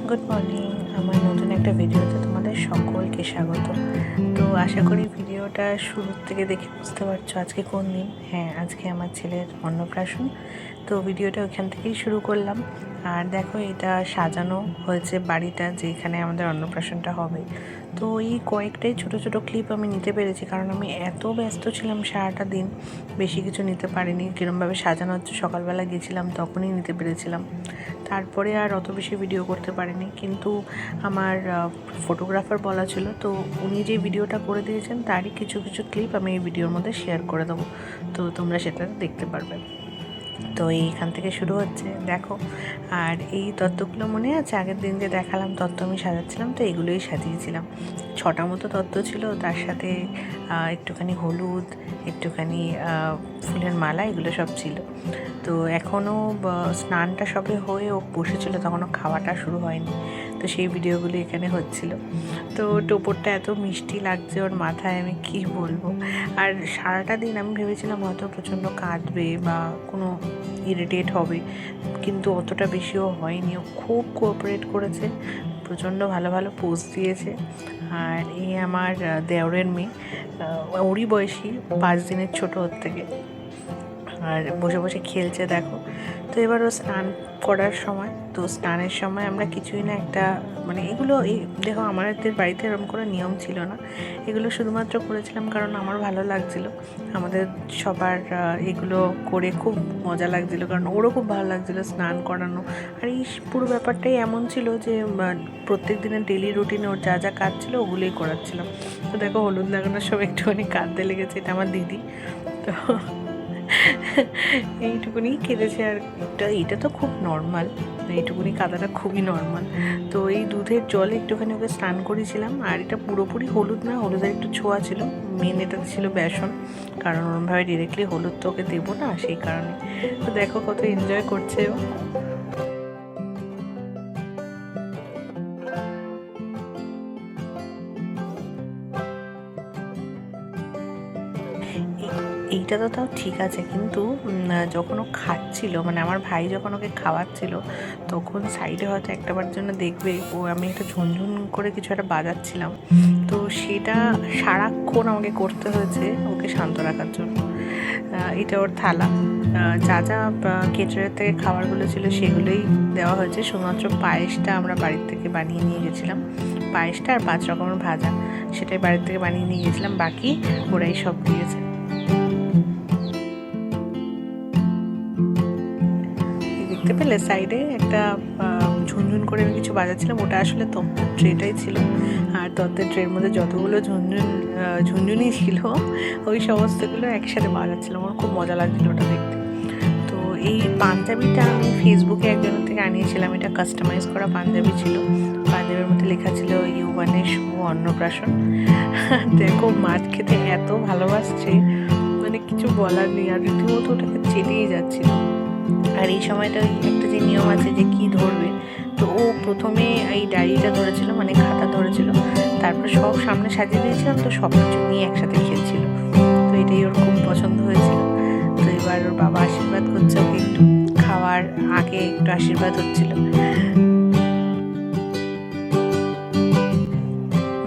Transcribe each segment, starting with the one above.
Good morning. আমার নতুন একটা ভিডিওতে তোমাদের সকলকে স্বাগত। তো আশা করি ভিডিওটা শুরু থেকে দেখে বুঝতে পারছো আজকে কোন দিন। হ্যাঁ, আজকে আমার ছেলের অন্নপ্রাশন। তো ভিডিওটা ওইখান থেকেই শুরু করলাম। আর দেখো, এটা সাজানো হয়েছে বাড়িটা যেখানে আমাদের অন্নপ্রাশনটা হবে। তো এই কয়েকটাই ছোট ছোট ক্লিপ আমি নিতে পেরেছি, কারণ আমি এত ব্যস্ত ছিলাম সারাটা দিন, বেশি কিছু নিতে পারিনি। কীরমভাবে সাজানো হচ্ছে সকালবেলা গেছিলাম তখনই নিতে পেরেছিলাম, তারপরে আর অত বেশি ভিডিও করতে পারিনি। কিন্তু আমার ফটোগ্রাফার বলা ছিল, তো উনি যে ভিডিওটা করে দিয়েছেন তারই কিছু কিছু ক্লিপ আমি এই ভিডিওর মধ্যে শেয়ার করে দেবো, তো তোমরা সেটা দেখতে পারবে। তো এইখান থেকে শুরু হচ্ছে, দেখো। আর এই তত্ত্বগুলো মনে আছে, আগের দিন যে দেখালাম তত্ত্ব আমি সাজাচ্ছিলাম, তো এগুলোই সাজিয়েছিলাম। 6টা মতো তত্ত্ব ছিল, তার সাথে একটুখানি হলুদ, একটুখানি ফুলের মালা, এগুলো সব ছিল। তো এখনও স্নানটা সবে হয়ে ও বসেছিল, তখনও খাওয়াটা শুরু হয়নি। তো সেই ভিডিওগুলো এখানে হচ্ছিল। তো টোপরটা এত মিষ্টি লাগছে ওর মাথায়, আমি কি বলবো। আর সারাটা দিন আমি ভেবেছিলাম হয়তো প্রচণ্ড কাঁদবে বা কোনো ইরিটেট হবে, কিন্তু অতটা বেশিও হয়নি। ও খুব কোঅপারেট করেছে, প্রচণ্ড ভালো ভালো পোজ দিয়েছে। আর এই আমার দেওরের মেয়ে, ওরই বয়সী, 5 দিনের ছোটো ওর থেকে। আর বসে বসে খেলছে দেখো। তো এবার ও স্নান করার সময়, তো স্নানের সময় আমরা কিছুই না, একটা মানে এগুলো দেখো, আমাদের বাড়িতে এরকম কোনো নিয়ম ছিল না। এগুলো শুধুমাত্র করেছিলাম কারণ আমার ভালো লাগছিল, আমাদের সবার এগুলো করে খুব মজা লাগছিল, কারণ ওরও খুব ভালো লাগছিলো স্নান করানো। আর এই পুরো ব্যাপারটাই এমন ছিল যে প্রত্যেক দিনের ডেলি রুটিনে ওর যা যা কাজ ছিল ওগুলোই করাচ্ছিলাম। তো দেখো, হলুদ লাগানোর সময় একটুখানি কাঁদতে লেগেছে, এটা আমার দিদি। তো এইটুকুনি কেঁদেছে। আর এটা তো খুব নর্মাল, এইটুকুনি কাদাটা খুবই নর্মাল। তো এই দুধের জলে একটুখানি ওকে স্নান করেছিলাম। আর এটা পুরোপুরি হলুদ না, হলুদের একটু ছোঁয়া ছিল। মেন এটাতে ছিল বেসন, কারণ ওরমভাবে ডিরেক্টলি হলুদ তো ওকে দেবো না, সেই কারণে। তো দেখো কত এনজয় করছে ও। এইটা তো তাও ঠিক আছে, কিন্তু যখন ও খাচ্ছিল, মানে আমার ভাই যখন ওকে খাওয়াচ্ছিল, তখন সাইডে হয়তো একটাবার জন্য দেখবে ও, আমি একটা ঝুনঝুন করে কিছু একটা বাজাচ্ছিলাম, তো সেটা সারাক্ষণ আমাকে করতে হয়েছে ওকে শান্ত রাখার জন্য। এটা ওর থালা, যা যা কেটারের থেকে খাবারগুলো ছিল সেগুলোই দেওয়া হয়েছে। শুধুমাত্র পায়েসটা আমরা বাড়ির থেকে বানিয়ে নিয়ে গেছিলাম, পায়েসটা আর 5 রকমের ভাজা, সেটাই বাড়ির থেকে বানিয়ে নিয়ে গেছিলাম, বাকি ওরাই সব দিয়েছে। দেখতে পেলে সাইডে একটা ঝুনঝুন করে আমি কিছু বাজাচ্ছিলাম, ওটা আসলে তত্ত্বের ট্রেটাই ছিল। আর তত্ত্বের ট্রের মধ্যে যতগুলো ঝুনঝুনি ছিল, ওই সমস্তগুলো একসাথে বাজাচ্ছিলাম। আমার খুব মজা লাগছিল ওটা দেখতে। তো এই পাঞ্জাবিটা আমি ফেসবুকে একজনের থেকে আনিয়েছিলাম, এটা কাস্টমাইজ করা পাঞ্জাবি ছিল। পাঞ্জাবির মধ্যে লেখা ছিল ইউবানের শুভ অন্নপ্রাশন। দেখো, মাছ খেতে এত ভালোবাসছে, মানে কিছু বলার নেই। আর রীতিমতো ওটাকে চেটেই যাচ্ছিল। আর এই সময়টা একটা যে নিয়ম আছে যে কি ধরবে, তো ও প্রথমে এই ডায়েরিটা ধরেছিল, মানে খাতা ধরেছিল, তারপর সব সামনে সাজিয়ে দিয়েছিলাম, তো সব কিছু নিয়ে একসাথে খেলছিল। তো এটাই ওর খুব পছন্দ হয়েছিল। তো এবার ওর বাবা আশীর্বাদ করছে ওকে, একটু খাওয়ার আগে একটু আশীর্বাদ হচ্ছিল।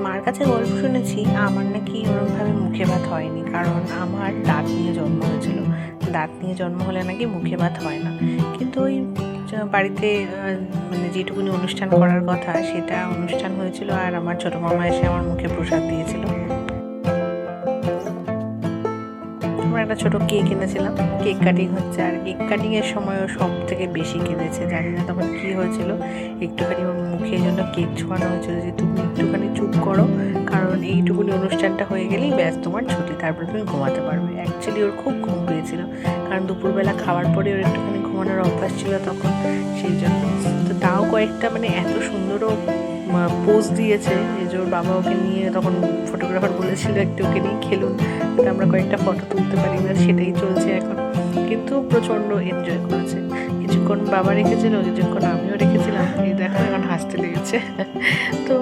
মার কাছে গল্প শুনেছি আমার নাকি ওরমভাবে মুখে ভাত হয়নি, কারণ আমার দাঁত নিয়ে জন্ম হয়েছিল। দাঁত নিয়ে জন্ম হলে নাকি মুখে ভাত হয় না। কিন্তু ওই বাড়িতে মানে যেটুকুনি অনুষ্ঠান করার কথা, সেটা অনুষ্ঠান হয়েছিল। আর আমার ছোটো মামা এসে আমার মুখে প্রসাদ দিয়েছিল। আমরা একটা ছোটো কেক এনেছিলাম, কেক কাটিং হচ্ছে। আর কেক কাটিংয়ের সময়ও সব থেকে বেশি কেঁদেছে, জানি না তখন কী হয়েছিল। একটুখানি ওর মুখে এই জন্য কেক ছোঁয়ানো হয়েছিল যে তুমি একটুখানি চুপ করো, কারণ এইটুকুনি অনুষ্ঠানটা হয়ে গেলেই ব্যাস তোমার ছুটি, তারপরে তুমি ঘুমাতে পারবে। অ্যাকচুয়ালি ওর খুব ঘুম পেয়েছিল, কারণ দুপুরবেলা খাওয়ার পরে ওর একটুখানি ঘুমানোর অভ্যাস ছিল তখন, সেই জন্য। তো তাও কয়েকটা মানে এত সুন্দরও পোজ দিয়েছে, এই যে ওর বাবা ওকে নিয়ে, তখন ফটোগ্রাফার বলেছিল একটু ওকে নিয়ে খেলুন, আমরা কয়েকটা ফটো তুলতে পারি না, সেটাই চলছে এখন। কিন্তু প্রচণ্ড এনজয় করেছে। কিছুক্ষণ বাবা রেখেছিল, কিছুক্ষণ আমিও রেখেছিলাম। এই দেখো এখন হাসতে লেগেছে। তো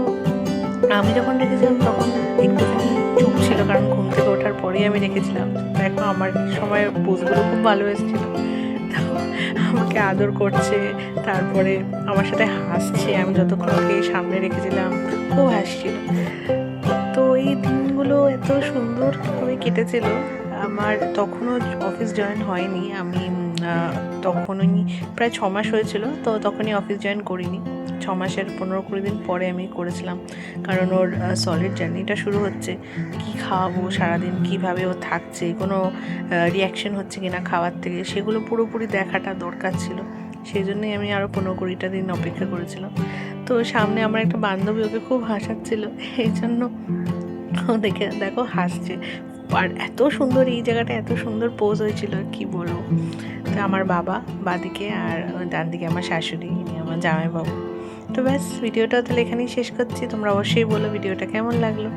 আমি যখন রেখেছিলাম তখন একটুখানি চুপ ছিল, কারণ ঘুম থেকে ওঠার পরেই আমি রেখেছিলাম। তো এখন আমার সময় পোজগুলো খুব ভালো এসেছিলো। আমাকে আদর করছে, তারপরে আমার সাথে হাসছে। আমি যতক্ষণ ওকে সামনে রেখেছিলাম খুব হাসছিল। তো এই দিনগুলো এত সুন্দরভাবে কেটেছিল। আমার তখনও অফিস জয়েন হয়নি, আমি তখনই প্রায় 6 মাস হয়েছিল, তো তখনই অফিস জয়েন করিনি। 6 মাসের 15-20 দিন পরে আমি করেছিলাম, কারণ ওর সলিড জার্নিটা শুরু হচ্ছে। কি খাওয়াবো সারাদিন, কিভাবে ও থাকছে, কোনো রিয়াকশন হচ্ছে কিনা খাওয়ার থেকে, সেগুলো পুরোপুরি দেখাটা দরকার ছিল। সেই জন্যই আমি আরও 15-20টা দিন অপেক্ষা করেছিলাম। তো সামনে আমার একটা বান্ধবী ওকে খুব হাসাচ্ছিল, এই জন্য ও দেখো হাসছে। আর এত সুন্দর এই জায়গাটা, এত সুন্দর পোজ হয়েছিল কি বলবো। তো আমার বাবা বাদিকে, আর ডান দিকে আমার শাশুড়ি, ইনি আমার জামাইবাবু। তো ব্যাস, ভিডিওটা তাহলে এখানেই শেষ করছি। তোমরা অবশ্যই বলো ভিডিওটা কেমন লাগলো।